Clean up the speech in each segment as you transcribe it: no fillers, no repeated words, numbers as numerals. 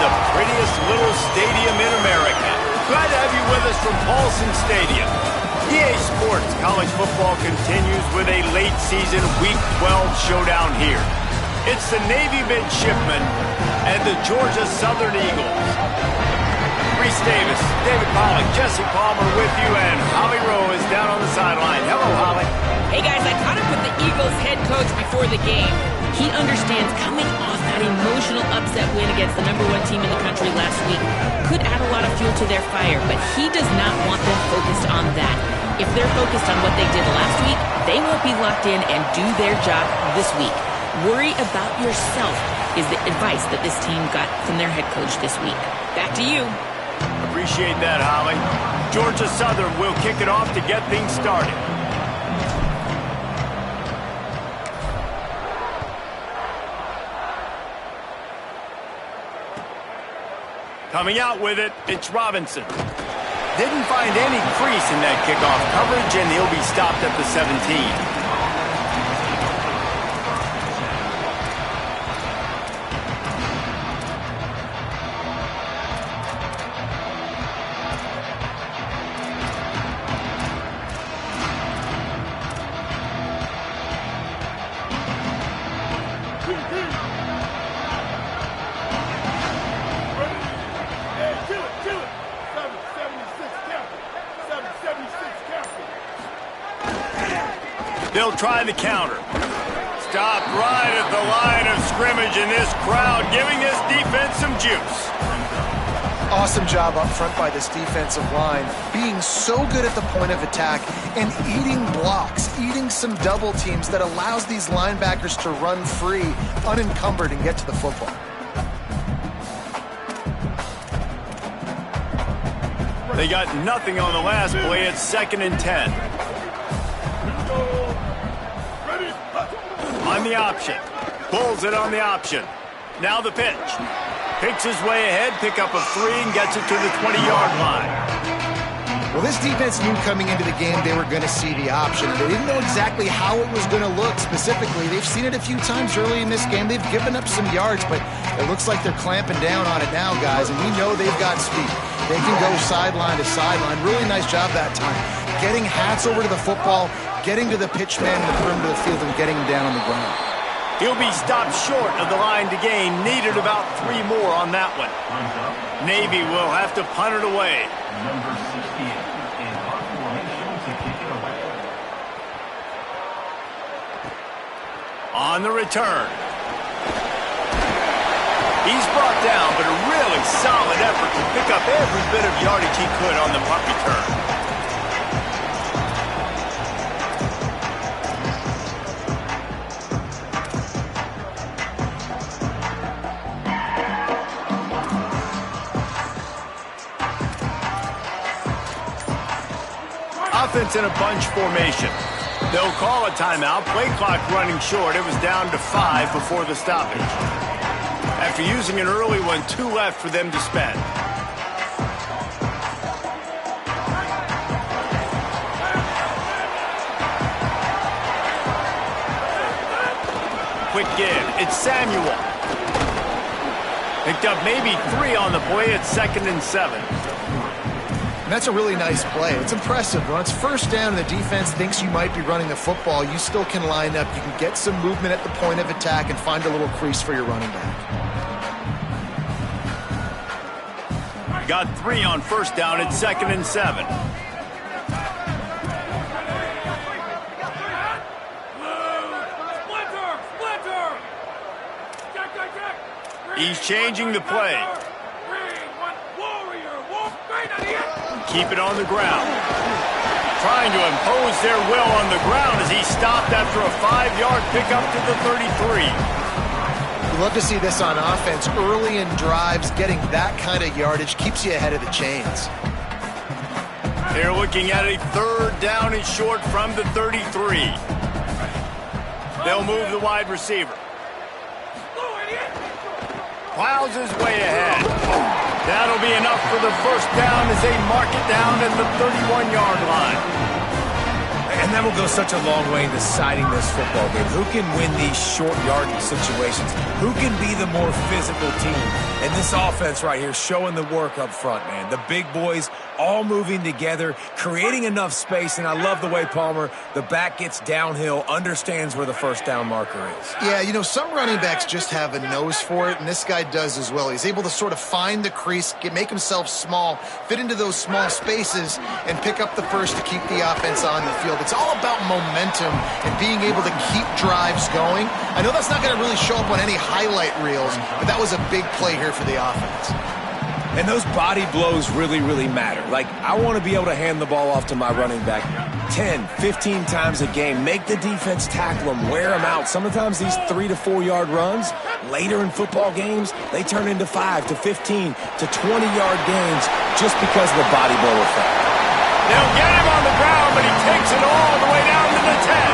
the prettiest little stadium in America. Glad to have you with us from Paulson Stadium. EA Sports College Football continues with a late season Week 12 showdown here. It's the Navy Midshipmen and the Georgia Southern Eagles. Reese Davis, David Pollock, Jesse Palmer with you, and Holly Rowe is down on the sideline. Hello, Holly. Hey, guys, I caught up with the Eagles head coach before the game. He understands coming off that emotional upset win against the #1 team in the country last week could add a lot of fuel to their fire, but he does not want them focused on that. If they're focused on what they did last week, they won't be locked in and do their job this week. Worry about yourself is the advice that this team got from their head coach this week. Back to you. Appreciate that, Holly. Georgia Southern will kick it off to get things started. Coming out with it, it's Robinson. Didn't find any crease in that kickoff coverage, and he'll be stopped at the 17. They'll try the counter. Stopped right at the line of scrimmage, and this crowd giving this defense some juice. Awesome job up front by this defensive line, being so good at the point of attack and eating blocks, eating some double teams that allows these linebackers to run free, unencumbered, and get to the football. They got nothing on the last play. It's 2nd and 10. On the option. Pulls it on the option. Now the pitch. Picks his way ahead, pick up a 3, and gets it to the 20-yard line. Well, this defense knew coming into the game they were going to see the option. They didn't know exactly how it was going to look specifically. They've seen it a few times early in this game. They've given up some yards, but it looks like they're clamping down on it now, guys, and we know they've got speed. They can go sideline to sideline. Really nice job that time. Getting hats over to the football, getting to the pitch man in the perimeter of the field, and getting him down on the ground. He'll be stopped short of the line to gain. Needed about 3 more on that one. Navy will have to punt it away. Number 68 in hot formation to kick it away. On the return. He's brought down, but a really solid effort to pick up every bit of yardage he could on the punt return. Offense in a bunch formation. They'll call a timeout. Play clock running short. It was down to 5 before the stoppage. After using an early one, 2 left for them to spend. Quick give. It's Samuel. Picked up maybe 3 on the play. It's 2nd and 7. And that's a really nice play. It's impressive. When it's first down and the defense thinks you might be running the football, you still can line up. You can get some movement at the point of attack and find a little crease for your running back. Got 3 on first down. It's 2nd and 7. He's changing the play. Keep it on the ground. Trying to impose their will on the ground as he stopped after a 5-yard pickup to the 33. You love to see this on offense. Early in drives, getting that kind of yardage keeps you ahead of the chains. They're looking at a 3rd down and short from the 33. They'll move the wide receiver. Plows his way ahead. That'll be enough for the first down as they mark it down at the 31-yard line. And And that will go such a long way in deciding this football game. Who can win these short yardage situations? Who can be the more physical team? And this offense right here showing the work up front, man. The big boys all moving together, creating enough space. And I love the way, Palmer, the back gets downhill, understands where the first down marker is. Yeah, you know, some running backs just have a nose for it, and this guy does as well. He's able to sort of find the crease, make himself small, fit into those small spaces, and pick up the first to keep the offense on the field. It's all about momentum and being able to keep drives going. I know that's not going to really show up on any highlight reels, but that was a big play here for the offense. And those body blows really, really matter. Like, I want to be able to hand the ball off to my running back 10, 15 times a game. Make the defense tackle them, wear them out. Sometimes these 3 to 4 yard runs, later in football games, they turn into 5 to 15 to 20 yard gains just because of the body blow effect. They'll get him on the ground, but he takes it all the way down to the 10.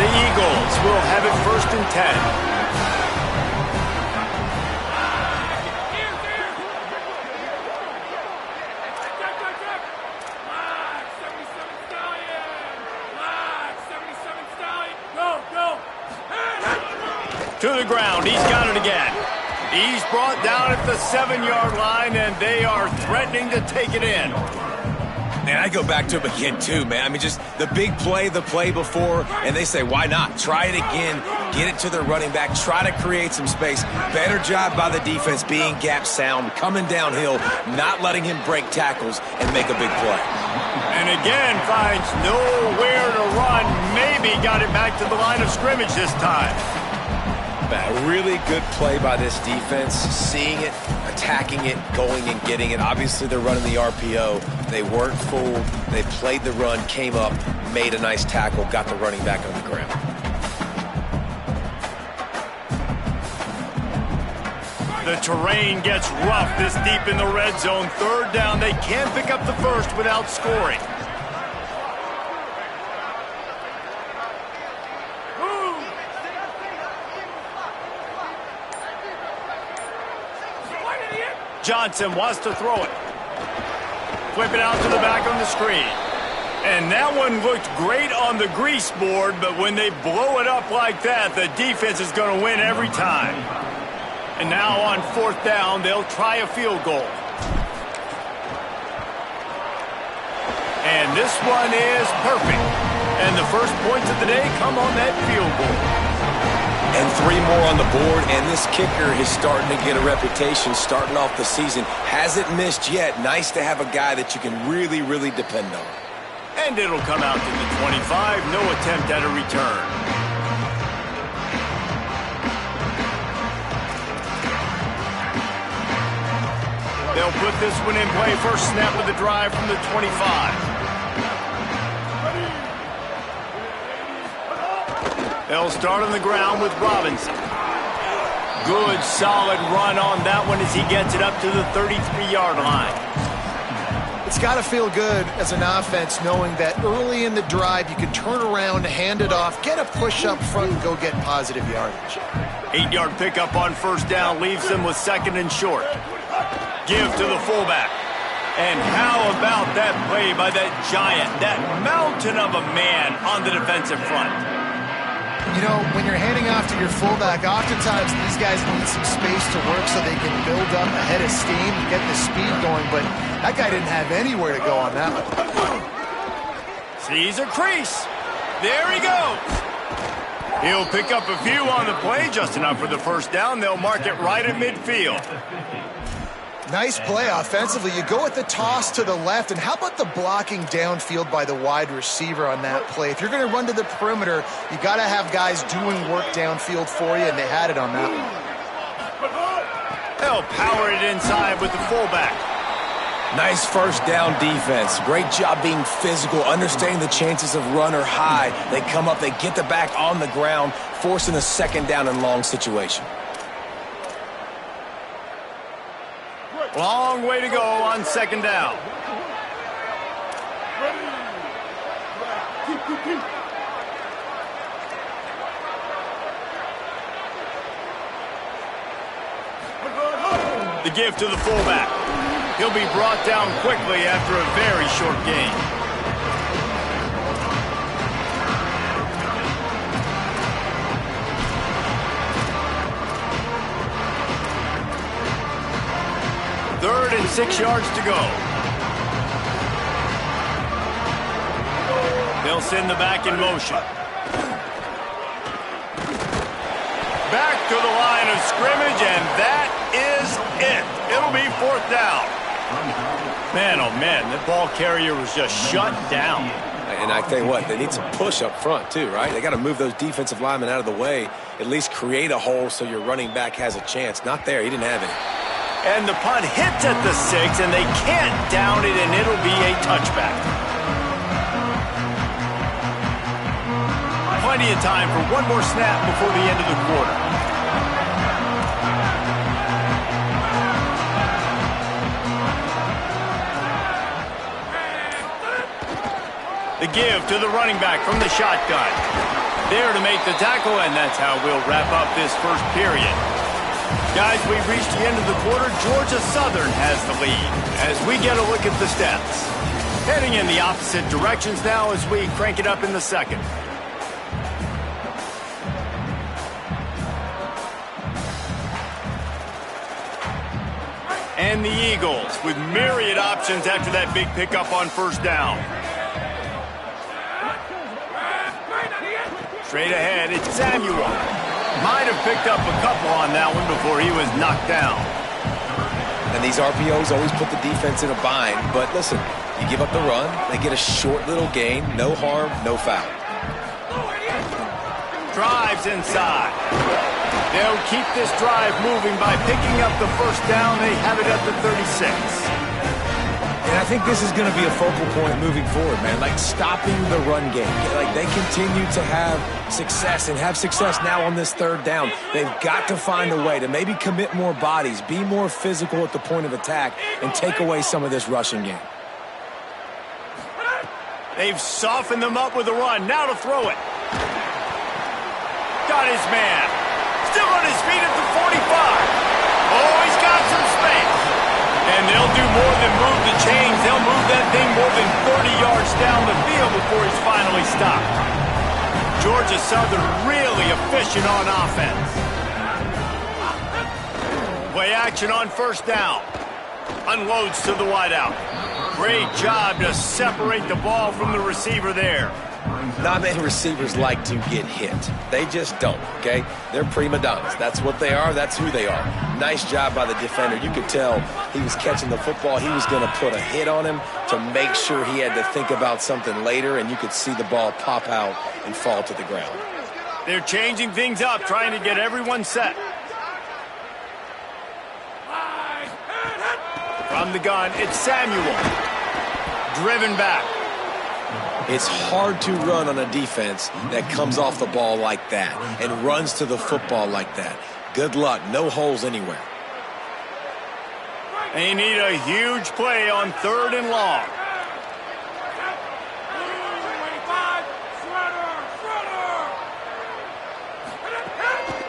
The Eagles will have it 1st and 10. To the ground, he's got it again. He's brought down at the 7-yard line, and they are threatening to take it in. Man, I go back to him again, too, man. I mean, just the big play, the play before, and they say, why not? Try it again, get it to their running back, try to create some space. Better job by the defense being gap sound, coming downhill, not letting him break tackles and make a big play. And again, finds nowhere to run. Maybe got it back to the line of scrimmage this time. A really good play by this defense, seeing it, attacking it, going and getting it. Obviously, they're running the RPO. They weren't fooled. They played the run, came up, made a nice tackle, got the running back on the ground. The terrain gets rough this deep in the red zone. 3rd down, they can't pick up the first without scoring. Johnson wants to throw it. Flip it out to the back on the screen. And that one looked great on the grease board, but when they blow it up like that, the defense is going to win every time. And now on 4th down, they'll try a field goal. And this one is perfect. And the first points of the day come on that field goal. And 3 more on the board, and this kicker is starting to get a reputation starting off the season. Hasn't missed yet. Nice to have a guy that you can really, really depend on. And it'll come out to the 25. No attempt at a return. They'll put this one in play. First snap of the drive from the 25. They'll start on the ground with Robinson. Good, solid run on that one as he gets it up to the 33-yard line. It's got to feel good as an offense knowing that early in the drive you can turn around, hand it off, get a push up front, and go get positive yardage. 8-yard pickup on 1st down leaves them with 2nd and short. Give to the fullback. And how about that play by that giant, that mountain of a man on the defensive front? You know, when you're handing off to your fullback, oftentimes these guys need some space to work so they can build up a head of steam and get the speed going, but that guy didn't have anywhere to go on that one. Sees a crease. There he goes. He'll pick up a few on the play, just enough for the 1st down. They'll mark it right at midfield. Nice play offensively. You go with the toss to the left, and how about the blocking downfield by the wide receiver on that play? If you're going to run to the perimeter, you got to have guys doing work downfield for you, and they had it on that one. They'll power it inside with the fullback. Nice 1st down defense. Great job being physical, understanding the chances of run are high. They come up, they get the back on the ground, forcing a 2nd down and long situation. Long way to go on 2nd down. The give to the fullback. He'll be brought down quickly after a very short gain. 3rd and 6 yards to go. They'll send the back in motion. Back to the line of scrimmage, and that is it. It'll be 4th down. Man, oh man, that ball carrier was just shut down. And I tell you what, they need some push up front too, right? They got to move those defensive linemen out of the way, at least create a hole so your running back has a chance. Not there, he didn't have any. And the punt hits at the 6, and they can't down it, and it'll be a touchback. Plenty of time for one more snap before the end of the quarter. The give to the running back from the shotgun. There to make the tackle, and that's how we'll wrap up this first period. Guys, we've reached the end of the quarter. Georgia Southern has the lead as we get a look at the stats. Heading in the opposite directions now as we crank it up in the second. And the Eagles with myriad options after that big pickup on 1st down. Straight ahead, it's Samuel. Might have picked up a couple on that one before he was knocked down. And these RPOs always put the defense in a bind. But listen, you give up the run, they get a short little gain, no harm, no foul. Drives inside. They'll keep this drive moving by picking up the 1st down. They have it at the 36. And I think this is going to be a focal point moving forward, man. Like stopping the run game. Like they continue to have success and have success now on this 3rd down. They've got to find a way to maybe commit more bodies, be more physical at the point of attack, and take away some of this rushing game. They've softened them up with a run. Now to throw it. Got his man. Still on his feet at the 45. Oh, he's got some space. And they'll do more than move the chains. They'll move that thing more than 30 yards down the field before he's finally stopped. Georgia Southern really efficient on offense. Play action on 1st down. Unloads to the wideout. Great job to separate the ball from the receiver there. Not many receivers like to get hit. They just don't, okay? They're prima donnas. That's what they are. That's who they are. Nice job by the defender. You could tell he was catching the football. He was going to put a hit on him to make sure he had to think about something later, and you could see the ball pop out and fall to the ground. They're changing things up, trying to get everyone set. From the gun, it's Samuel. Driven back. It's hard to run on a defense that comes off the ball like that and runs to the football like that. Good luck. No holes anywhere. They need a huge play on 3rd and long.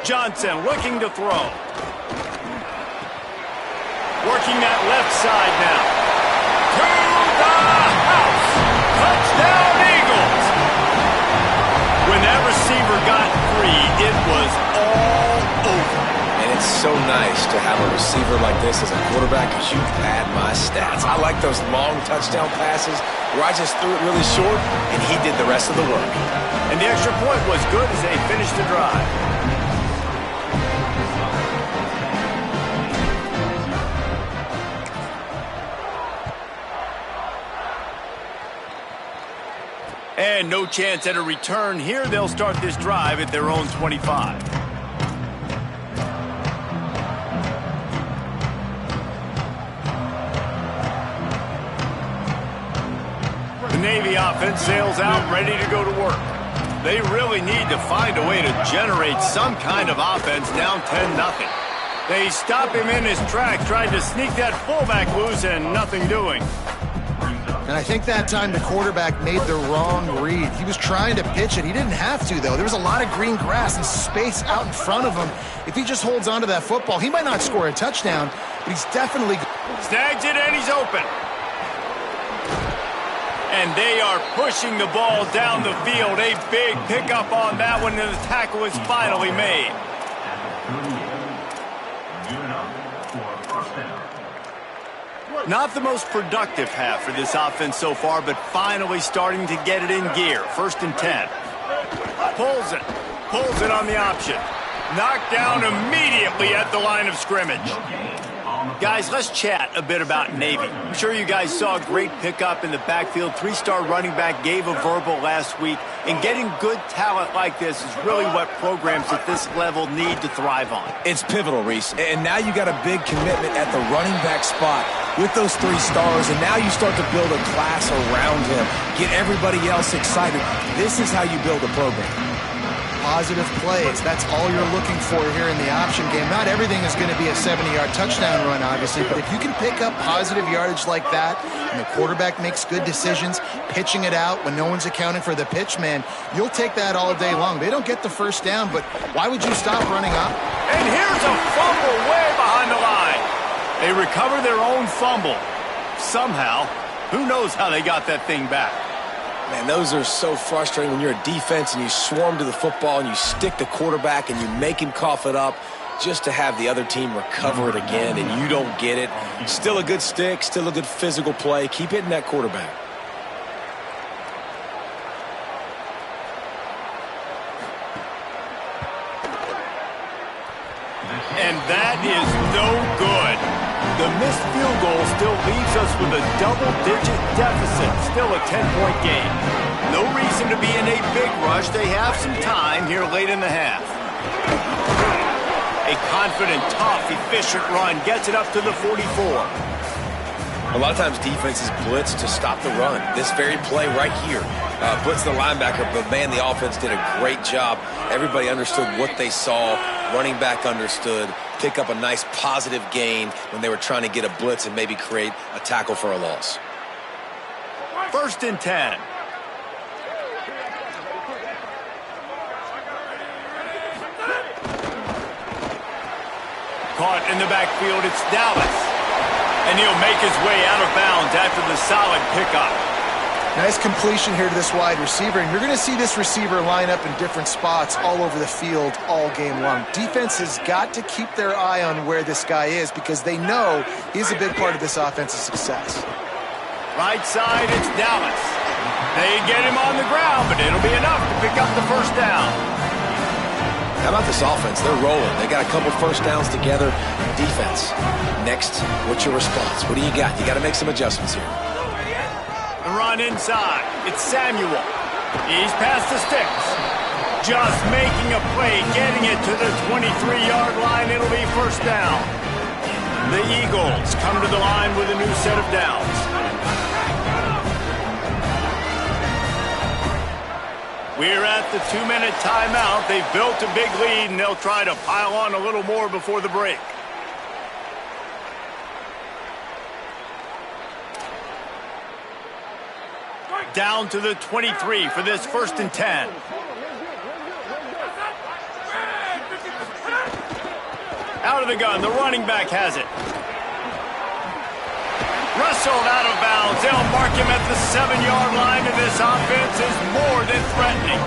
Johnson looking to throw. Working that left side now. To the house. Touchdown, Eagles. When that receiver got free, it was all over. And it's so nice to have a receiver like this as a quarterback because you pad my stats. I like those long touchdown passes where I just threw it really short and he did the rest of the work. And the extra point was good as they finished the drive. And no chance at a return here. They'll start this drive at their own 25. The Navy offense sails out, ready to go to work. They really need to find a way to generate some kind of offense down 10-0. They stop him in his tracks, trying to sneak that fullback loose, and nothing doing. And I think that time the quarterback made the wrong read. He was trying to pitch it. He didn't have to, though. There was a lot of green grass and space out in front of him. If he just holds on to that football, he might not score a touchdown, but he's definitely... Snags it, and he's open. And they are pushing the ball down the field. A big pickup on that one, and the tackle is finally made. 38, good enough for a 1st down. 38 Not the most productive half for this offense so far, but finally starting to get it in gear. 1st and 10. Pulls it on the option. Knocked down immediately at the line of scrimmage. Guys, let's chat a bit about Navy. I'm sure you guys saw a great pickup in the backfield. 3-star running back gave a verbal last week. And getting good talent like this is really what programs at this level need to thrive on. It's pivotal, Reese. And now you got a big commitment at the running back spot with those 3 stars. And now you start to build a class around him. Get everybody else excited. This is how you build a program. Positive plays. That's all you're looking for here in the option game. Not everything is going to be a 70-yard touchdown run, obviously, but if you can pick up positive yardage like that and the quarterback makes good decisions, pitching it out when no one's accounting for the pitch, man, you'll take that all day long. They don't get the first down, but why would you stop running up? And here's a fumble way behind the line. They recover their own fumble. Somehow, who knows how they got that thing back. Man, those are so frustrating when you're a defense and you swarm to the football and you stick the quarterback and you make him cough it up just to have the other team recover it again and you don't get it. Still a good stick, still a good physical play. Keep hitting that quarterback. And that is no good. The missed field goal still leaves us with a double-digit deficit, still a 10-point game. No reason to be in a big rush. They have some time here late in the half. A confident, tough, efficient run gets it up to the 44. A lot of times defenses blitz to stop the run. This very play right here, blitz the linebacker, but man, the offense did a great job. Everybody understood what they saw. Running back understood. Pick up a nice positive gain when they were trying to get a blitz and maybe create a tackle for a loss. 1st and 10. Caught in the backfield, it's Dallas. And he'll make his way out of bounds after the solid pickup. Nice completion here to this wide receiver, and you're going to see this receiver line up in different spots all over the field all game long. Defense has got to keep their eye on where this guy is because they know he's a big part of this offense's success. Right side, it's Dallas. They get him on the ground, but it'll be enough to pick up the first down. How about this offense? They're rolling. They got a couple first downs together. Defense. Next, what's your response? What do you got? You got to make some adjustments here. The run inside. It's Samuel. He's past the sticks. Just making a play, getting it to the 23-yard line. It'll be first down. The Eagles come to the line with a new set of downs. We're at the 2-minute timeout. They've built a big lead, and they'll try to pile on a little more before the break. Down to the 23 for this 1st and 10. Out of the gun, the running back has it. Wrestled out of bounds. They'll mark him at the 7-yard line, and this offense is more than threatening.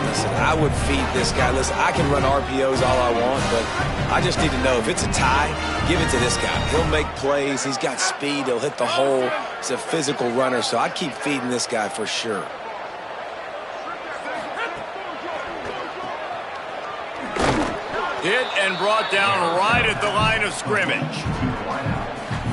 Listen, I would feed this guy. Listen, I can run RPOs all I want, but I just need to know if it's a tie, give it to this guy. He'll make plays. He's got speed. He'll hit the hole. He's a physical runner, so I'd keep feeding this guy for sure. Hit and brought down right at the line of scrimmage.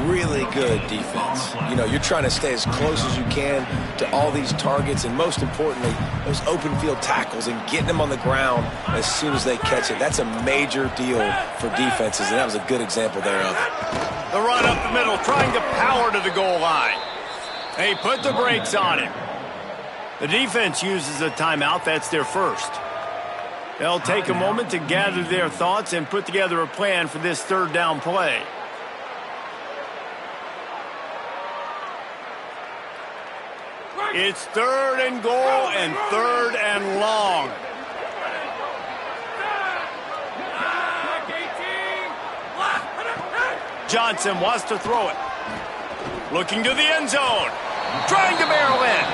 Really good defense. You know, you're trying to stay as close as you can to all these targets, and most importantly, those open field tackles and getting them on the ground as soon as they catch it. That's a major deal for defenses, and that was a good example there of it. The run up the middle, trying to power to the goal line. They put the brakes on him. The defense uses a timeout. That's their first. They'll take a moment to gather their thoughts and put together a plan for this 3rd down play. It's 3rd and goal and 3rd and long. Johnson wants to throw it. Looking to the end zone. Trying to barrel in.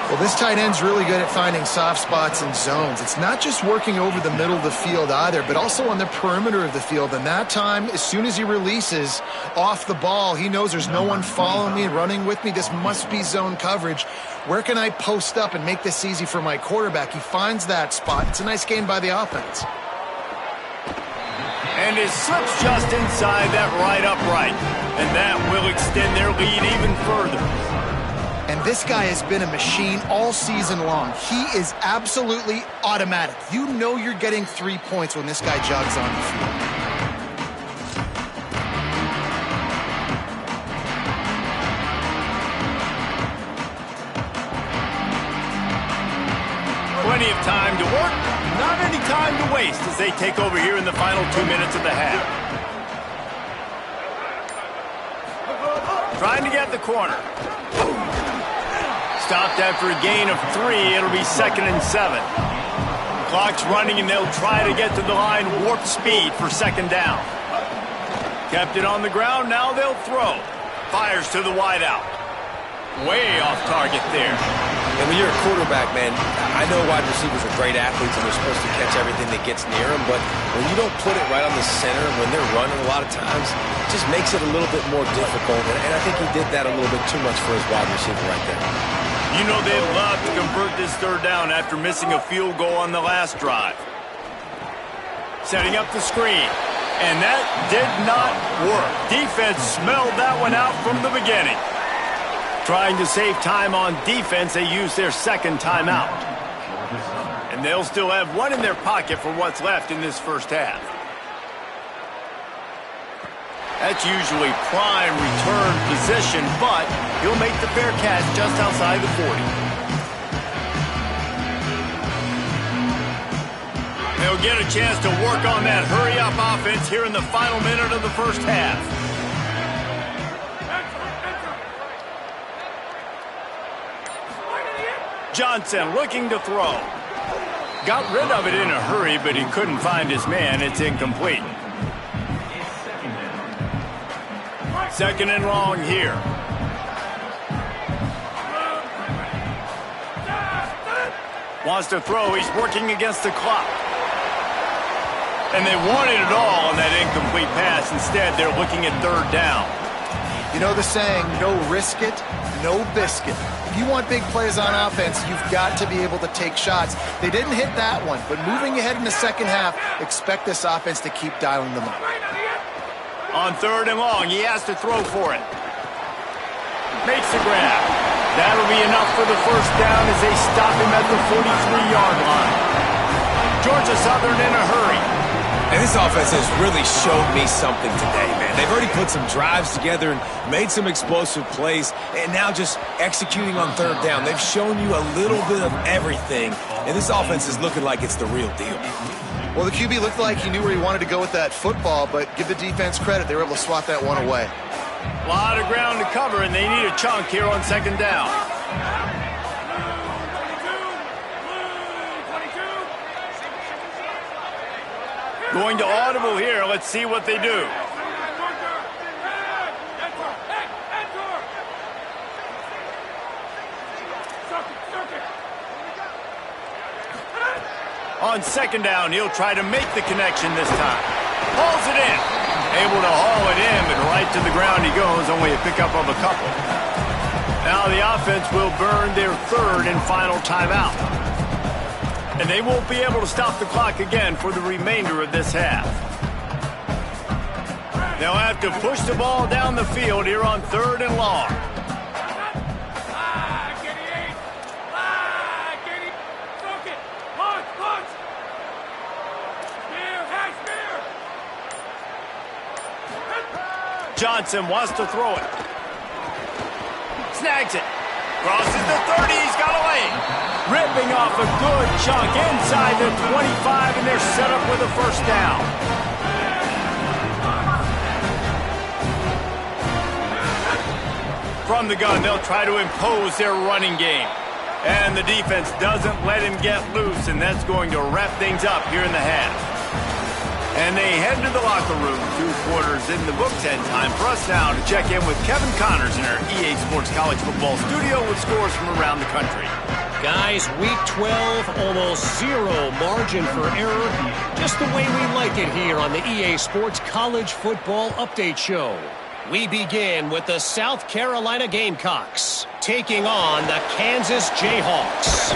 Well, this tight end's really good at finding soft spots and zones. It's not just working over the middle of the field either, but also on the perimeter of the field. And that time, as soon as he releases off the ball, he knows there's no one following me and running with me. This must be zone coverage. Where can I post up and make this easy for my quarterback? He finds that spot. It's a nice gain by the offense. And it slips just inside that right upright. And that will extend their lead even further. And this guy has been a machine all season long. He is absolutely automatic. You know you're getting 3 points when this guy jogs on the field. Plenty of time to work, not any time to waste as they take over here in the final 2 minutes of the half. Trying to get the corner. Stopped after a gain of 3. It'll be 2nd and 7. Clock's running, and they'll try to get to the line warp speed for 2nd down. Kept it on the ground. Now they'll throw. Fires to the wideout. Way off target there. And when you're a quarterback, man, I know wide receivers are great athletes and they're supposed to catch everything that gets near them, but when you don't put it right on the center, when they're running a lot of times, it just makes it a little bit more difficult. And I think he did that a little bit too much for his wide receiver right there. You know they'd love to convert this 3rd down after missing a field goal on the last drive. Setting up the screen. And that did not work. Defense smelled that one out from the beginning. Trying to save time on defense, they use their 2nd timeout. And they'll still have one in their pocket for what's left in this first half. That's usually prime return position, but he'll make the fair catch just outside the 40. They'll get a chance to work on that hurry-up offense here in the final minute of the first half. Johnson looking to throw. Got rid of it in a hurry, but he couldn't find his man. It's incomplete. 2nd and long here. Wants to throw. He's working against the clock. And they wanted it all on that incomplete pass. Instead, they're looking at 3rd down. You know the saying, no risk it, no biscuit. If you want big plays on offense, you've got to be able to take shots. They didn't hit that one, but moving ahead in the 2nd half, expect this offense to keep dialing them up. On 3rd and long, he has to throw for it. Makes the grab. That'll be enough for the 1st down as they stop him at the 43-yard line. Georgia Southern in a hurry. And this offense has really showed me something today, man. They've already put some drives together and made some explosive plays, and now just executing on 3rd down. They've shown you a little bit of everything, and this offense is looking like it's the real deal. Well, the QB looked like he knew where he wanted to go with that football, but give the defense credit. They were able to swat that one away. A lot of ground to cover, and they need a chunk here on 2nd down. Going to audible here. Let's see what they do. On 2nd down, he'll try to make the connection this time. Hauls it in. Able to haul it in, but right to the ground he goes. Only a pickup of a couple. Now the offense will burn their 3rd and final timeout. And they won't be able to stop the clock again for the remainder of this half. They'll have to push the ball down the field here on 3rd and long. Johnson wants to throw it. Snags it. Crosses the 30. He's got away. Ripping off a good chunk inside the 25, and they're set up with a 1st down. From the gun, they'll try to impose their running game. And the defense doesn't let him get loose, and that's going to wrap things up here in the half. And they head to the locker room to quarter is in the books, and time for us now to check in with Kevin Connors in our EA Sports College Football studio with scores from around the country. Guys, week 12, almost zero margin for error. Just the way we like it here on the EA Sports College Football Update Show. We begin with the South Carolina Gamecocks taking on the Kansas Jayhawks.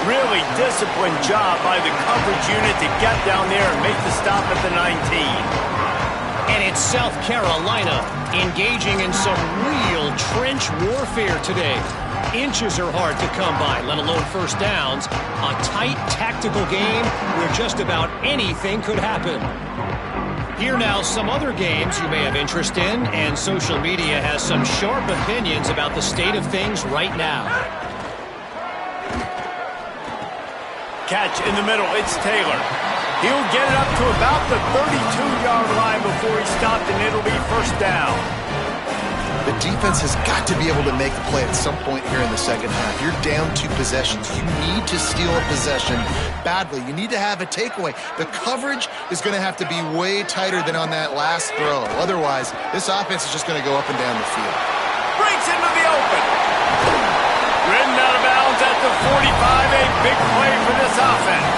Really disciplined job by the coverage unit to get down there and make the stop at the 19. And it's South Carolina engaging in some real trench warfare today. Inches are hard to come by, let alone first downs. A tight tactical game where just about anything could happen. Here now, some other games you may have interest in, and social media has some sharp opinions about the state of things right now. Catch in the middle, it's Taylor. He'll get it up to about the 32-yard line before he stopped, and it'll be first down. The defense has got to be able to make a play at some point here in the second half. You're down 2 possessions. You need to steal a possession badly. You need to have a takeaway. The coverage is going to have to be way tighter than on that last throw. Otherwise, this offense is just going to go up and down the field. Breaks into the open. Ridden out of bounds at the 45. A big play for this offense.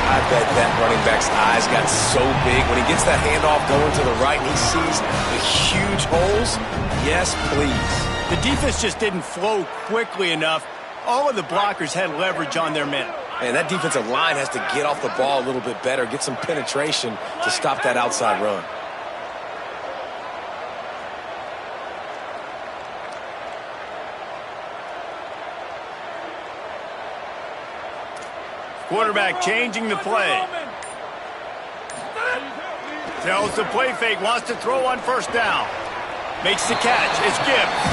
I bet that running back's eyes got so big when he gets that handoff going to the right and he sees the huge holes. Yes, please. The defense just didn't flow quickly enough. All of the blockers had leverage on their men. And that defensive line has to get off the ball a little bit better, get some penetration to stop that outside run. Quarterback changing the play. Tells the play fake, wants to throw on first down. Makes the catch, it's Gibbs.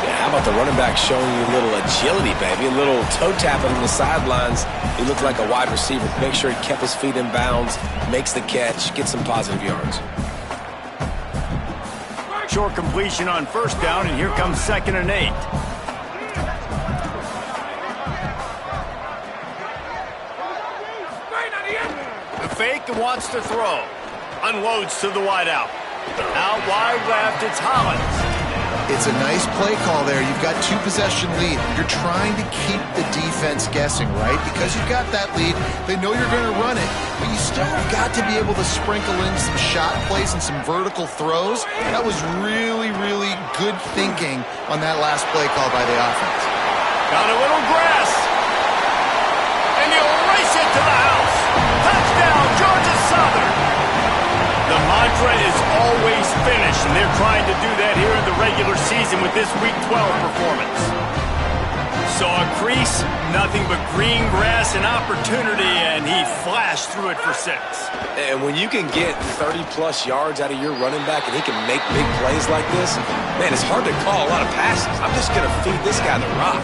Yeah, how about the running back showing you a little agility, baby? A little toe tapping on the sidelines. He looked like a wide receiver. Make sure he kept his feet in bounds, makes the catch, gets some positive yards. Short completion on first down, and here comes 2nd and 8. Fake and wants to throw. Unloads to the wideout. Out wide left, it's Hollins. It's a nice play call there. You've got 2 possession lead. You're trying to keep the defense guessing, right? Because you've got that lead, they know you're going to run it, but you still have got to be able to sprinkle in some shot plays and some vertical throws. That was really, really good thinking on that last play call by the offense. Got a little grass. And he'll race it to the house. Touchdown, Georgia Southern. The mantra is always finish, and they're trying to do that here in the regular season with this Week 12 performance. Saw a crease, nothing but green grass and opportunity, and he flashed through it for 6. And when you can get 30-plus yards out of your running back and he can make big plays like this, man, it's hard to call a lot of passes. I'm just going to feed this guy the rock.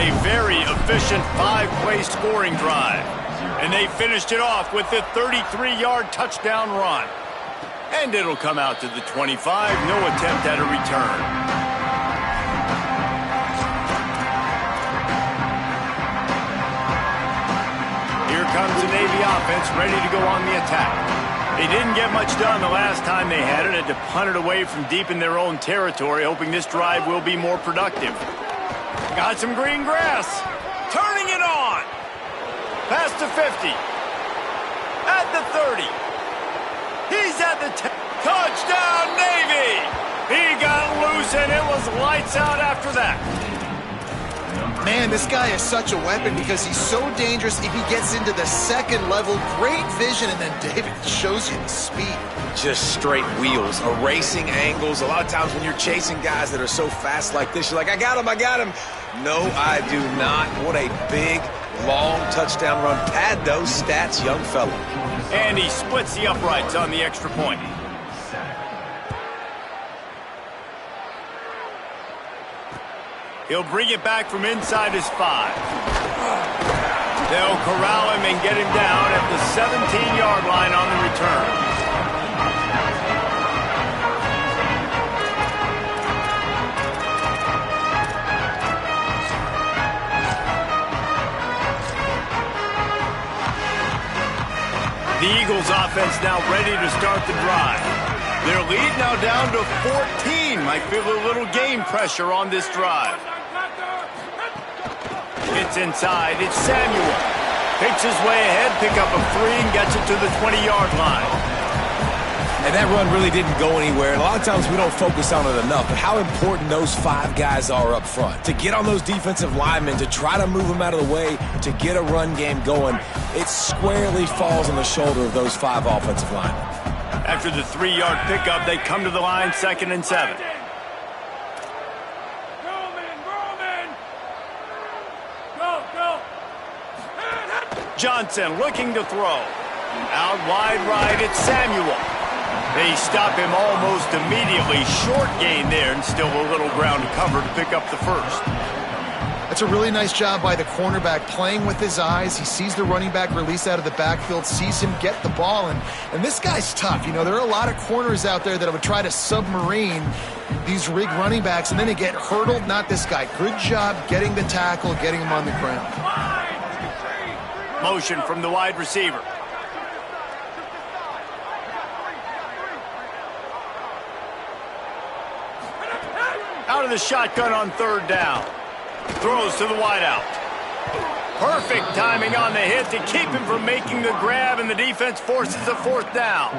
A very efficient 5-play scoring drive. And they finished it off with the 33-yard touchdown run. And it'll come out to the 25. No attempt at a return. Here comes the Navy offense ready to go on the attack. They didn't get much done the last time they had it. Had to punt it away from deep in their own territory, hoping this drive will be more productive. Got some green grass. Turning it on. Past the 50. At the 30. He's at the 10. Touchdown, Navy! He got loose, and it was lights out after that. Man, this guy is such a weapon because he's so dangerous if he gets into the second level. Great vision, and then David shows you the speed. Just straight wheels, erasing angles. A lot of times when you're chasing guys that are so fast like this, you're like, I got him, I got him. No, I do not. What a big, long touchdown run. Pad those stats, young fella. And he splits the uprights on the extra point. He'll bring it back from inside his 5. They'll corral him and get him down at the 17-yard line on the return. The Eagles Eagles offense now ready to start the drive. Their lead now down to 14. Might feel a little game pressure on this drive. Gets inside. It's Samuel. Takes his way ahead, pick up a 3, and gets it to the 20-yard line. And that run really didn't go anywhere. And a lot of times we don't focus on it enough, but how important those 5 guys are up front. To get on those defensive linemen, to try to move them out of the way, to get a run game going, it squarely falls on the shoulder of those 5 offensive linemen. After the 3-yard pickup, they come to the line, 2nd and 7. Johnson looking to throw. Out wide right, it's Samuel. They stop him almost immediately. Short gain there, and still a little ground to cover to pick up the first. That's a really nice job by the cornerback, playing with his eyes. He sees the running back release out of the backfield, sees him get the ball, and this guy's tough. You know, there are a lot of corners out there that would try to submarine these rig running backs, and then they get hurdled. Not this guy. Good job getting the tackle, getting him on the ground. Motion from the wide receiver. Out of the shotgun on 3rd down. Throws to the wideout. Perfect timing on the hit to keep him from making the grab, and the defense forces a 4th down.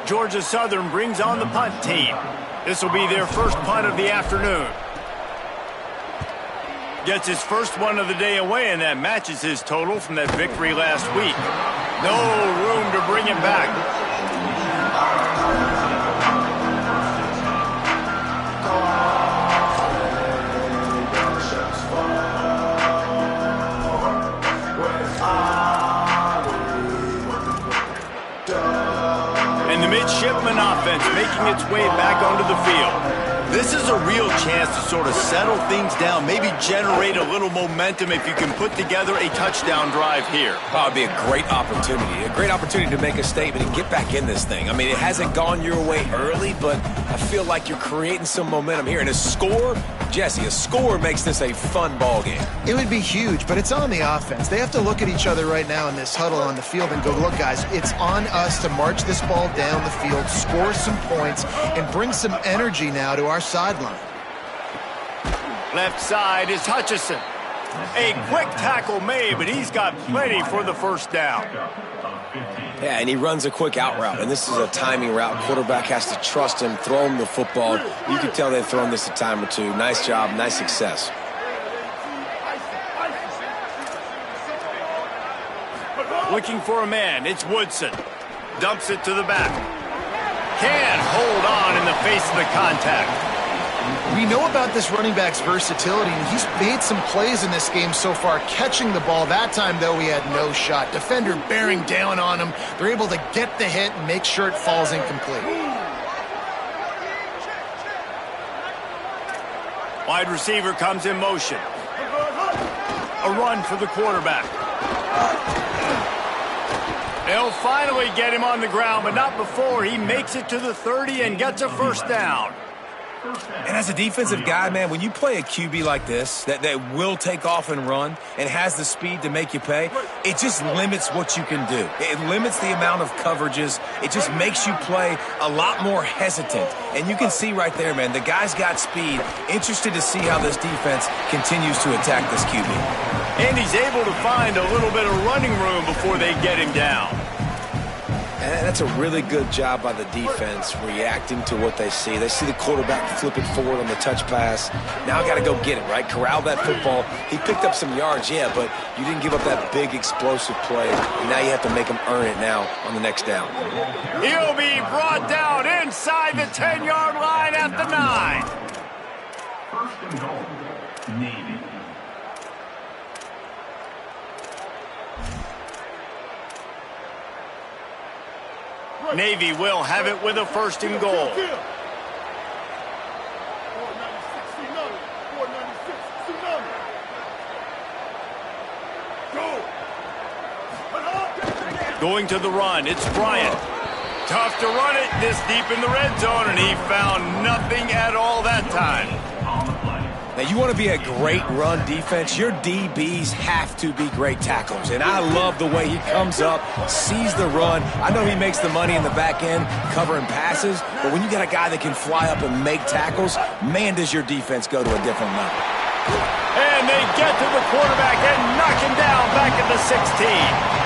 Georgia Southern brings on the punt team. This will be their first punt of the afternoon. Gets his first one of the day away, and that matches his total from that victory last week. No room to bring it back. And the midshipman offense making its way back onto the field. This is a real chance to sort of settle things down, maybe generate a little momentum if you can put together a touchdown drive here. Oh, it'd be a great opportunity to make a statement and get back in this thing. I mean, it hasn't gone your way early, but I feel like you're creating some momentum here. And a score, Jesse, a score makes this a fun ball game. It would be huge, but it's on the offense. They have to look at each other right now in this huddle on the field and go, look, guys, it's on us to march this ball down the field, score some points, and bring some energy now to our sideline. Left side is Hutchison. A quick tackle made, but he's got plenty for the first down. Yeah, and he runs a quick out route, and this is a timing route. Quarterback has to trust him, throw him the football. You can tell they've thrown this a time or two. Nice job, nice success. Looking for a man, it's Woodson. Dumps it to the back. Can't hold on in the face of the contact. We know about this running back's versatility, and he's made some plays in this game so far, catching the ball. That time, though, he had no shot. Defender bearing down on him. They're able to get the hit and make sure it falls incomplete. Wide receiver comes in motion. A run for the quarterback. They'll finally get him on the ground, but not before he makes it to the 30 and gets a first down. And as a defensive guy, man, when you play a QB like this that will take off and run and has the speed to make you pay, it just limits what you can do. It limits the amount of coverages. It just makes you play a lot more hesitant. And you can see right there, man, the guy's got speed. Interested to see how this defense continues to attack this QB. And he's able to find a little bit of running room before they get him down. And that's a really good job by the defense, reacting to what they see. They see the quarterback flip it forward on the touch pass. Now got to go get it, right? Corral that football. He picked up some yards, yeah, but you didn't give up that big explosive play. And now you have to make him earn it now on the next down. He'll be brought down inside the 10-yard line at the 9. First and goal, Navy. Navy will have it with a first and goal. Going to the run, it's Bryant. Tough to run it this deep in the red zone, and he found nothing at all that time. On the play, Now, you want to be a great run defense, your DBs have to be great tacklers. And I love the way he comes up, sees the run. I know he makes the money in the back end covering passes, but when you got a guy that can fly up and make tackles, man, does your defense go to a different level. And they get to the quarterback and knock him down back at the 16.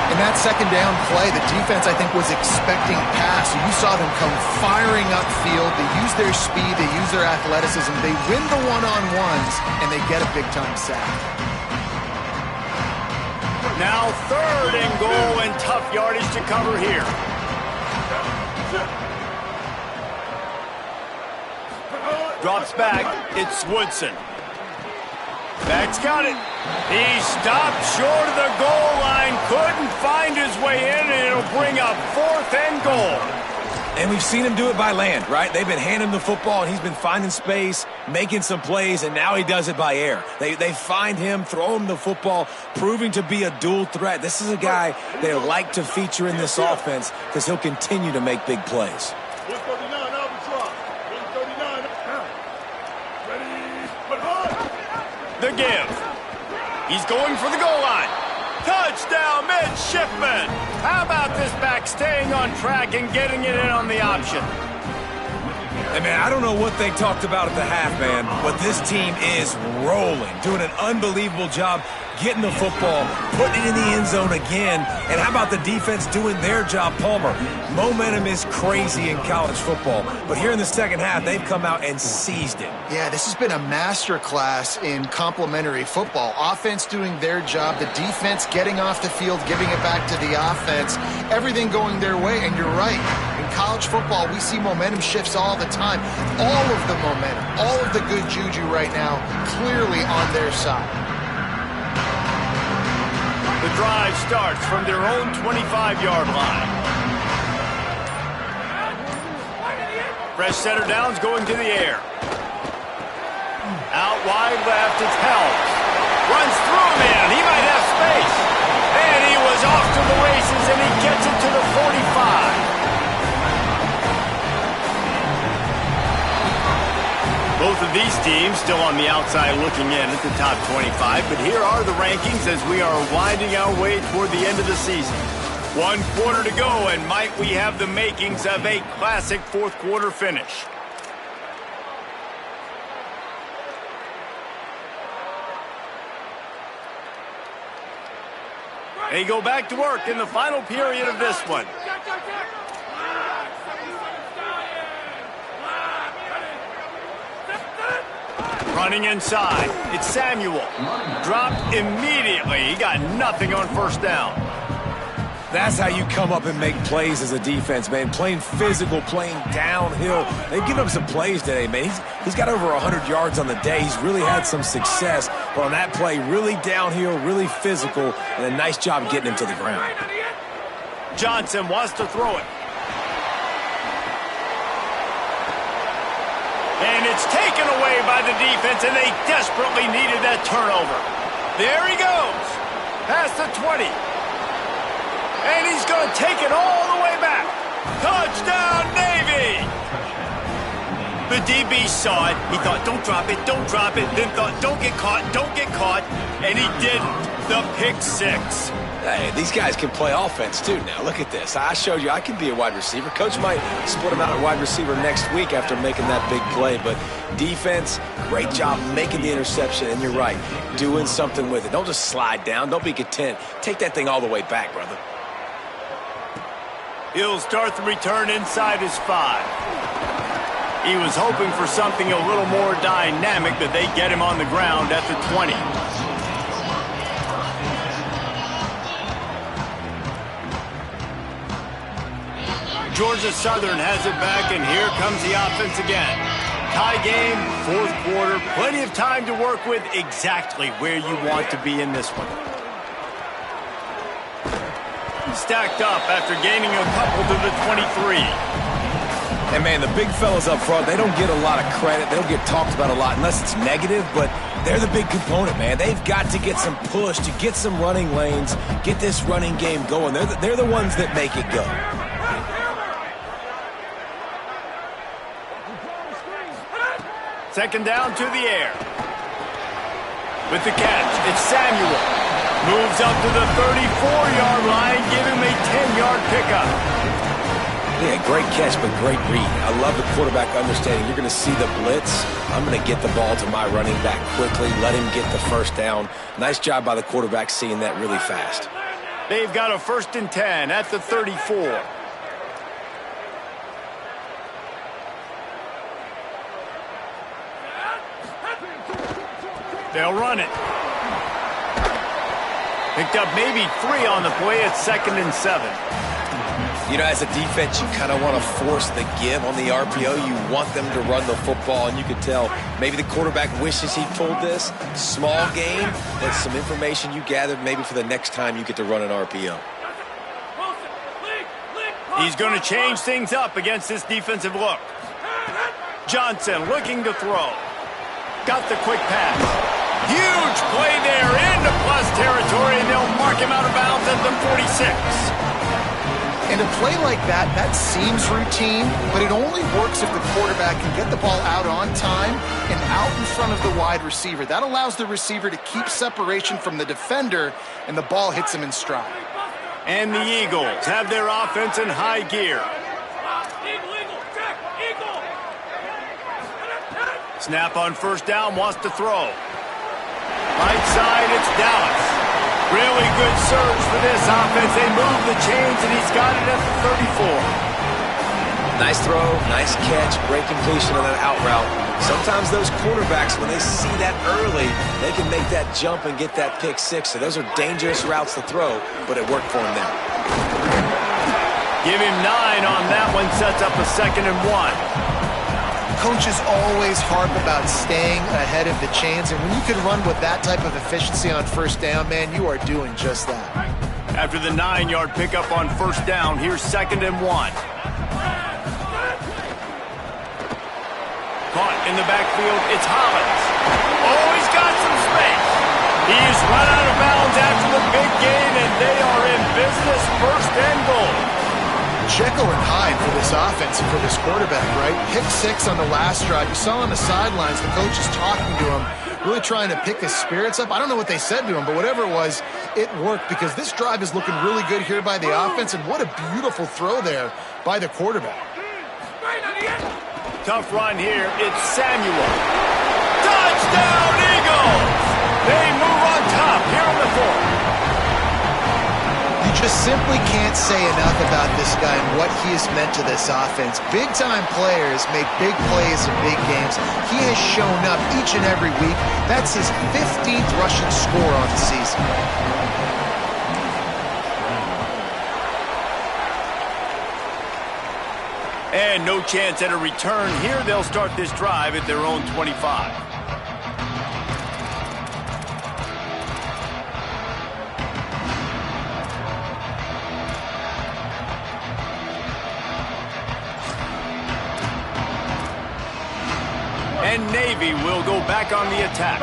In that second down play, the defense, I think, was expecting pass. You saw them come firing upfield. They use their speed. They use their athleticism. They win the one-on-ones, and they get a big-time sack. Now 3rd and goal and tough yardage to cover here. Drops back. It's Woodson. Back's got it. He stopped short of the goal line, couldn't find his way in, and it'll bring up 4th and goal. And we've seen him do it by land, right? They've been handing him the football, and he's been finding space, making some plays, and now he does it by air. They find him, throw him the football, proving to be a dual threat. This is a guy they like to feature in this offense because he'll continue to make big plays. The give. He's going for the goal line. Touchdown, midshipman. How about this back staying on track and getting it in on the option? Hey, man, I don't know what they talked about at the half, man, but this team is rolling, doing an unbelievable job getting the football, putting it in the end zone again. And how about the defense doing their job, Palmer? Momentum is crazy in college football, but here in the second half, they've come out and seized it. Yeah, this has been a masterclass in complementary football. Offense doing their job, the defense getting off the field, giving it back to the offense, everything going their way. And you're right, in college football, we see momentum shifts all the time. All of the momentum, all of the good juju right now, clearly on their side. The drive starts from their own 25-yard line. Fresh setter downs going to the air. Out wide left, it's Helms. Runs through a man, he might have space. And he was off to the races, and he gets it to the 45. Both of these teams still on the outside looking in at the top 25, but here are the rankings as we are winding our way toward the end of the season. 1 quarter to go, and might we have the makings of a classic fourth quarter finish. They go back to work in the final period of this one. Running inside, it's Samuel. Dropped immediately. He got nothing on first down. That's how you come up and make plays as a defense, man. Playing physical, playing downhill. They've given up some plays today, man. He's got over 100 yards on the day. He's really had some success. But on that play, really downhill, really physical, and a nice job getting him to the ground. Johnson wants to throw it. And it's taken away by the defense, and they desperately needed that turnover. There he goes. Past the 20. And he's going to take it all the way back. Touchdown, Navy! The DB saw it. He thought, don't drop it, don't drop it. Then thought, don't get caught, don't get caught. And he didn't. The pick six. Hey, these guys can play offense, too, now. Look at this. I showed you I can be a wide receiver. Coach might split him out at wide receiver next week after making that big play. But defense, great job making the interception. And you're right, doing something with it. Don't just slide down. Don't be content. Take that thing all the way back, brother. He'll start the return inside his 5. He was hoping for something a little more dynamic, but they get him on the ground at the 20. Georgia Southern has it back, and here comes the offense again. Tie game, fourth quarter, plenty of time to work with, exactly where you want to be in this one. Stacked up after gaining a couple to the 23. And, man, the big fellas up front, they don't get a lot of credit. They don't get talked about a lot unless it's negative, but they're the big component, man. They've got to get some push, to get some running lanes, get this running game going. They're the ones that make it go. Second down to the air. With the catch, it's Samuel. Moves up to the 34-yard line, give him a 10-yard pickup. Yeah, great catch, but great read. I love the quarterback understanding. You're going to see the blitz. I'm going to get the ball to my running back quickly, let him get the first down. Nice job by the quarterback seeing that really fast. They've got a 1st and 10 at the 34. They'll run it. Picked up maybe 3 on the play at 2nd and 7. You know, as a defense, you kind of want to force the give on the RPO. You want them to run the football, and you can tell maybe the quarterback wishes he pulled this. Small game, but some information you gathered maybe for the next time you get to run an RPO. He's going to change things up against this defensive look. Johnson looking to throw. Got the quick pass. Huge play there into plus territory, and they'll mark him out of bounds at the 46. And a play like that, that seems routine, but it only works if the quarterback can get the ball out on time and out in front of the wide receiver. That allows the receiver to keep separation from the defender, and the ball hits him in stride. And the Eagles have their offense in high gear. Snap on 1st down, wants to throw. Right side, it's Dallas. Really good surge for this offense. They move the chains, and he's got it at the 34. Nice throw, nice catch, great completion on that out route. Sometimes those quarterbacks, when they see that early, they can make that jump and get that pick 6. So those are dangerous routes to throw, but it worked for him there. Give him 9 on that one, sets up a 2nd and 1. Coaches always harp about staying ahead of the chains, and when you can run with that type of efficiency on 1st down, man, you are doing just that. After the 9-yard pickup on 1st down, here's 2nd and 1. Caught in the backfield, it's Hollins. Oh, he's got some space. He's run out of bounds after the big gain, and they are in business, 1st and goal. Jekyll and Hyde for this offense and for this quarterback, right? Pick 6 on the last drive. You saw on the sidelines the coach is talking to him, really trying to pick his spirits up. I don't know what they said to him, but whatever it was, it worked because this drive is looking really good here by the offense, and what a beautiful throw there by the quarterback. Tough run here. It's Samuel. Touchdown, Eagles! They move on top here on the 4th. You just simply can't say enough about this guy and what he has meant to this offense. Big-time players make big plays in big games. He has shown up each and every week. That's his 15th rushing score on the season. And no chance at a return here. They'll start this drive at their own 25. And Navy will go back on the attack.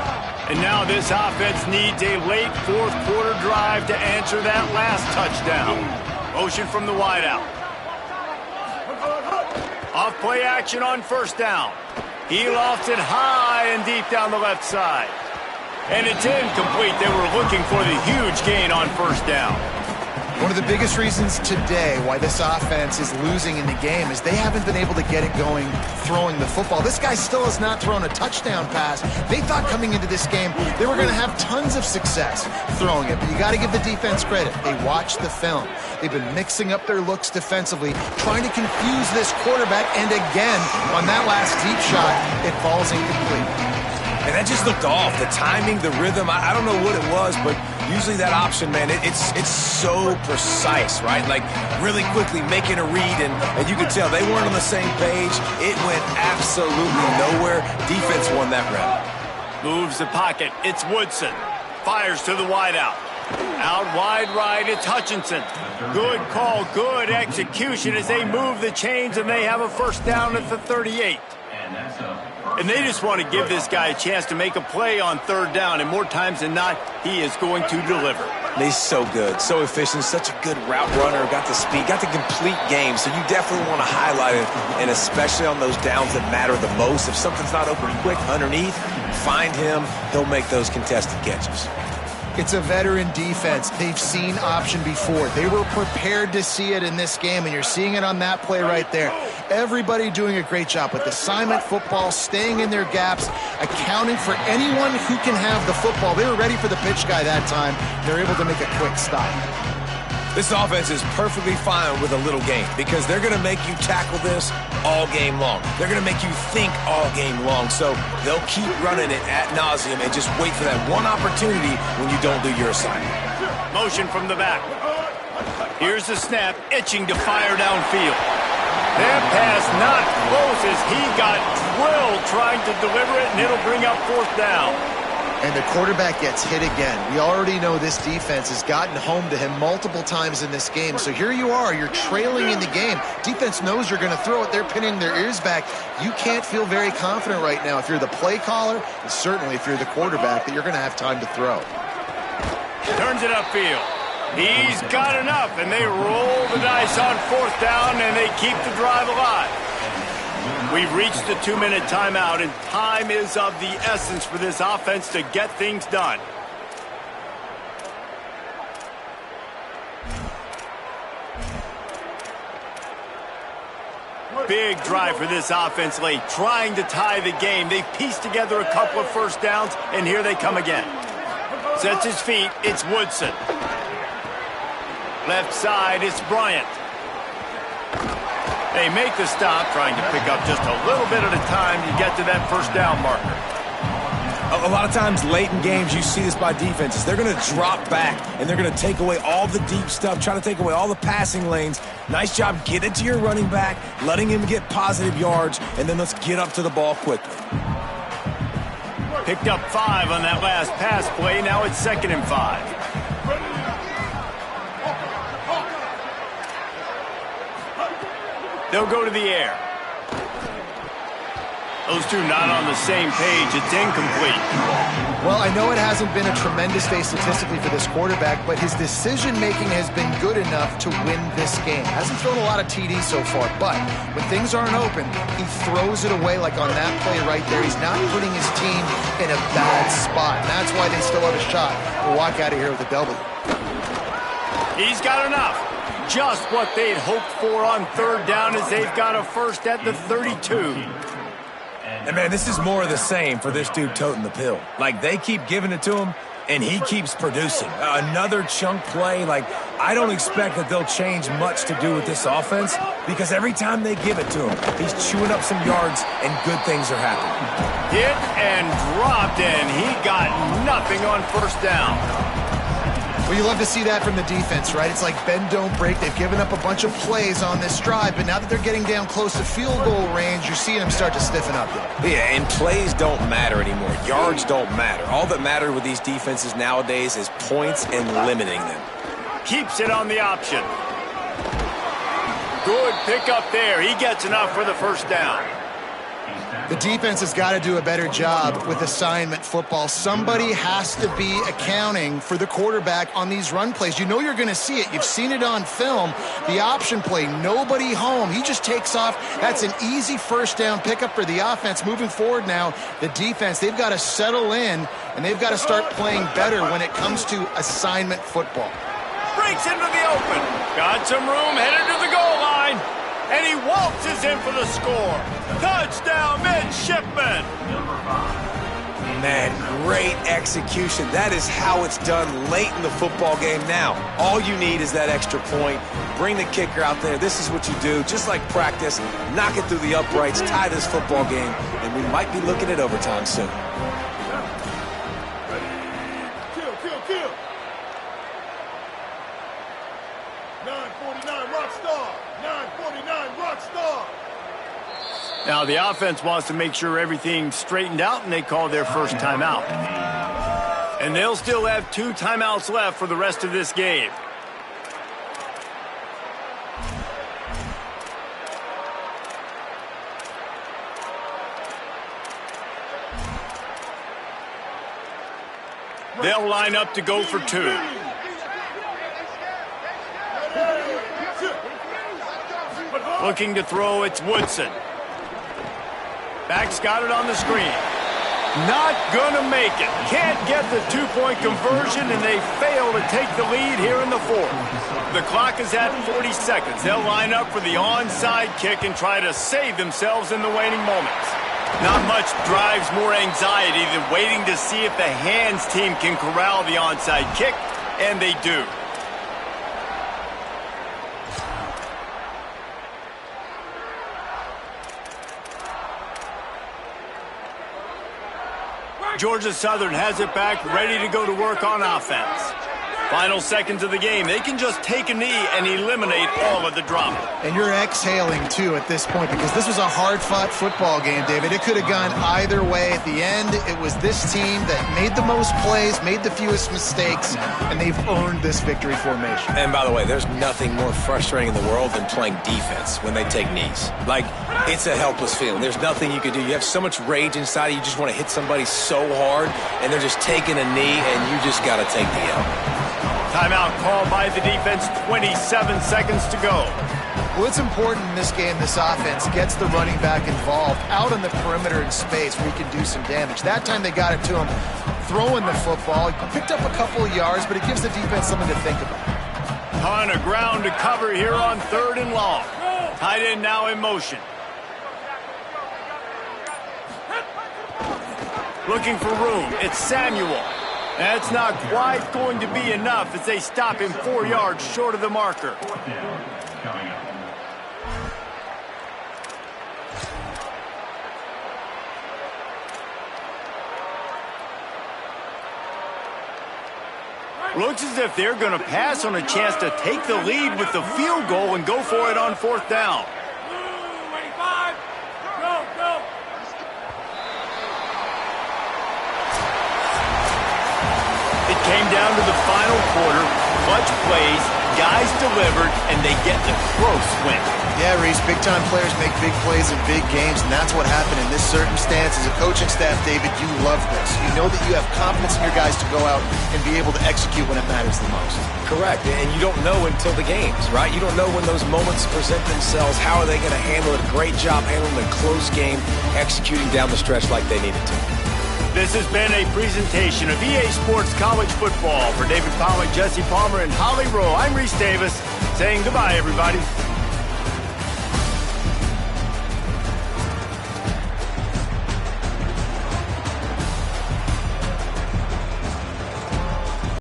And now this offense needs a late 4th quarter drive to answer that last touchdown. Motion from the wideout. Off play action on 1st down. He lofts it high and deep down the left side. And it's incomplete. They were looking for the huge gain on 1st down. One of the biggest reasons today why this offense is losing in the game is they haven't been able to get it going throwing the football. This guy still has not thrown a touchdown pass. They thought coming into this game they were going to have tons of success throwing it, but you got to give the defense credit. They watched the film. They've been mixing up their looks defensively, trying to confuse this quarterback, and again, on that last deep shot, it falls incomplete. And that just looked off. The timing, the rhythm, I don't know what it was, but usually that option, man, it's so precise, right? Like really quickly making a read, and you could tell they weren't on the same page. It went absolutely nowhere. Defense won that round. Moves the pocket. It's Woodson. Fires to the wideout. Out wide right, it's Hutchinson. Good call, good execution as they move the chains, and they have a 1st down at the 38. And they just want to give this guy a chance to make a play on 3rd down, and more times than not, he is going to deliver. And he's so good, so efficient, such a good route runner, got the speed, got the complete game. So you definitely want to highlight it, and especially on those downs that matter the most. If something's not open quick underneath, find him. He'll make those contested catches. It's a veteran defense. They've seen option before. They were prepared to see it in this game, and you're seeing it on that play right there. Everybody doing a great job with assignment football, staying in their gaps, accounting for anyone who can have the football. They were ready for the pitch guy that time. They're able to make a quick stop. This offense is perfectly fine with a little game because they're going to make you tackle this all game long. They're going to make you think all game long. So they'll keep running it ad nauseum and just wait for that one opportunity when you don't do your assignment. Motion from the back. Here's the snap, itching to fire downfield. That pass not close as he got drilled trying to deliver it, and it'll bring up 4th down. And the quarterback gets hit again. We already know this defense has gotten home to him multiple times in this game. So here you are, you're trailing in the game. Defense knows you're going to throw it. They're pinning their ears back. You can't feel very confident right now if you're the play caller, and certainly if you're the quarterback, that you're going to have time to throw. Turns it upfield. He's got enough, and they roll the dice on 4th down, and they keep the drive alive. We've reached the 2-minute timeout, and time is of the essence for this offense to get things done. Big drive for this offense late, trying to tie the game. They've pieced together a couple of 1st downs, and here they come again. Sets his feet, it's Woodson. Left side, it's Bryant. They make the stop, trying to pick up just a little bit at a time to get to that 1st down marker. A lot of times late in games, you see this by defenses. They're going to drop back, and they're going to take away all the deep stuff, try to take away all the passing lanes. Nice job getting to your running back, letting him get positive yards, and then let's get up to the ball quickly. Picked up 5 on that last pass play. Now it's 2nd and 5. They'll go to the air. Those two not on the same page. It's incomplete. Well, I know it hasn't been a tremendous day statistically for this quarterback, but his decision-making has been good enough to win this game. Hasn't thrown a lot of TDs so far, but when things aren't open, he throws it away like on that play right there. He's not putting his team in a bad spot, and that's why they still have a shot to walk out of here with a W. He's got enough. Just what they'd hoped for on 3rd down as they've got a 1st at the 32. And, man, this is more of the same for this dude toting the pill. Like, they keep giving it to him, and he keeps producing. Another chunk play. Like, I don't expect that they'll change much to do with this offense because every time they give it to him, he's chewing up some yards, and good things are happening. Hit and dropped, and he got nothing on 1st down. Well, you love to see that from the defense, right? It's like bend, don't break. They've given up a bunch of plays on this drive, but now that they're getting down close to field goal range, you're seeing them start to stiffen up there. Yeah, and plays don't matter anymore. Yards don't matter. All that matters with these defenses nowadays is points and limiting them. Keeps it on the option. Good pickup there. He gets enough for the 1st down. The defense has got to do a better job with assignment football. Somebody has to be accounting for the quarterback on these run plays. You know you're going to see it. You've seen it on film. The option play, nobody home. He just takes off. That's an easy 1st down pickup for the offense. Moving forward now, the defense, they've got to settle in, and they've got to start playing better when it comes to assignment football. Breaks into the open. Got some room, headed to the goal line. And he waltzes in for the score. Touchdown, Midshipman. Man, great execution. That is how it's done late in the football game now. All you need is that extra point. Bring the kicker out there. This is what you do. Just like practice, knock it through the uprights, tie this football game, and we might be looking at overtime soon. Kill. 949 Rockstar. 949 Rockstar. Now the offense wants to make sure everything's straightened out, and they call their 1st timeout. And they'll still have 2 timeouts left for the rest of this game. They'll line up to go for 2. Looking to throw, it's Woodson. Back's got it on the screen. Not gonna make it. Can't get the two-point conversion, and they fail to take the lead here in the fourth. The clock is at 40 seconds. They'll line up for the onside kick and try to save themselves in the waning moments. Not much drives more anxiety than waiting to see if the hands team can corral the onside kick, and they do. Georgia Southern has it back, ready to go to work on offense. Final seconds of the game. They can just take a knee and eliminate all of the drama. And you're exhaling, too, at this point, because this was a hard-fought football game, David. It could have gone either way. At the end, it was this team that made the most plays, made the fewest mistakes, and they've earned this victory formation. And by the way, there's nothing more frustrating in the world than playing defense when they take knees. Like, it's a helpless feeling. There's nothing you can do. You have so much rage inside you just want to hit somebody so hard, and they're just taking a knee, and you just got to take the L. Timeout called by the defense, 27 seconds to go. Well, it's important in this game, this offense gets the running back involved out on the perimeter in space where he can do some damage. That time they got it to him throwing the football. He picked up a couple of yards, but it gives the defense something to think about. Ton of ground to cover here on 3rd and long. Tight end now in motion. Looking for room. It's Samuel. That's not quite going to be enough as they stop him 4 yards short of the marker. Looks as if they're going to pass on a chance to take the lead with the field goal and go for it on 4th down. It came down to the final quarter. Clutch plays, guys delivered, and they get the close win. Yeah, Reese, big-time players make big plays in big games, and that's what happened in this circumstance. As a coaching staff, David, you love this. You know that you have confidence in your guys to go out and be able to execute when it matters the most. Correct, and you don't know until the games, right? You don't know when those moments present themselves. How are they going to handle it? Great job handling a close game, executing down the stretch like they needed to. This has been a presentation of EA Sports College Football. For David Pollack, Jesse Palmer, and Holly Rowe, I'm Reese Davis saying goodbye, everybody.